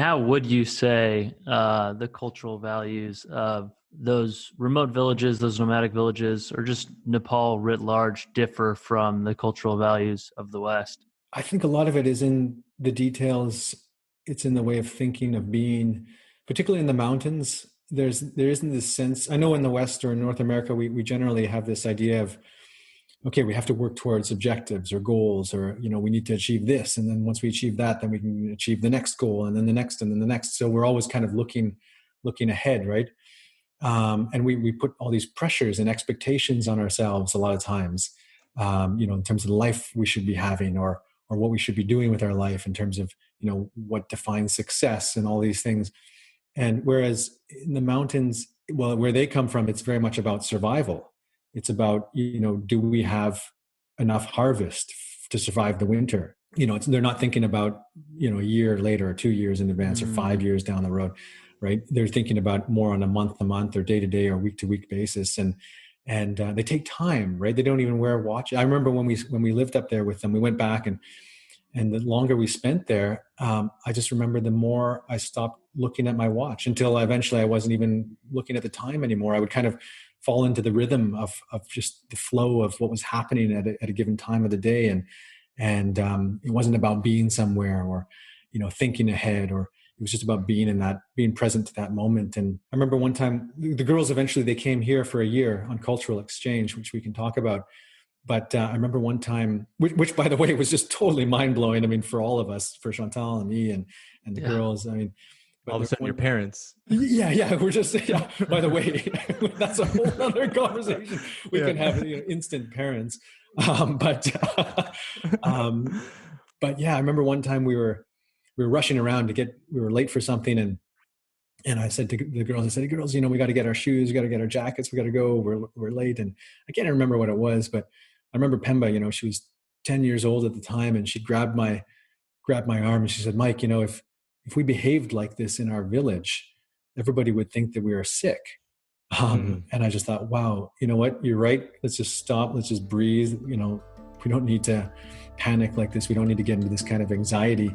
How would you say the cultural values of those remote villages, those nomadic villages, or just Nepal writ large differ from the cultural values of the West? I think a lot of it is in the details. It's in the way of thinking, of being, particularly in the mountains. There isn't this sense. I know in the West or in North America, we generally have this idea of, okay, we have to work towards objectives or goals, or we need to achieve this, and then once we achieve that, then we can achieve the next goal, and then the next, and then the next. So we're always kind of looking ahead, right? And we put all these pressures and expectations on ourselves a lot of times, in terms of the life we should be having, or what we should be doing with our life in terms of what defines success and all these things. And whereas in the mountains, well, where they come from, it's very much about survival. It's about, do we have enough harvest to survive the winter? They're not thinking about, a year later or 2 years in advance or 5 years down the road, right? They're thinking about more on a month to month or day to day or week to week basis. And they take time, right? They don't even wear a watch. I remember when we lived up there with them, we went back, and the longer we spent there, I just remember the more I stopped looking at my watch, until eventually I wasn't even looking at the time anymore. I would kind of fall into the rhythm of just the flow of what was happening at a given time of the day. And it wasn't about being somewhere or, thinking ahead, or it was just about being present to that moment. And I remember one time the girls, eventually they came here for a year on cultural exchange, which we can talk about. But I remember one time, which by the way was just totally mind blowing. I mean, for all of us, for Chantal and me and the Yeah. girls. I mean, All of a sudden, your parents. yeah, we're just, yeah. By the way, that's a whole other conversation. We can have instant parents, but but yeah, I remember one time we were rushing around we were late for something, and I said to the girls, hey, girls, we got to get our shoes, we got to get our jackets, we got to go. We're late, and I can't remember what it was, but I remember Pemba. She was 10 years old at the time, and she grabbed my arm and she said, Mike, if we behaved like this in our village, everybody would think that we are sick. And I just thought, wow, you know what? You're right. Let's just stop. Let's just breathe. We don't need to panic like this. We don't need to get into this kind of anxiety.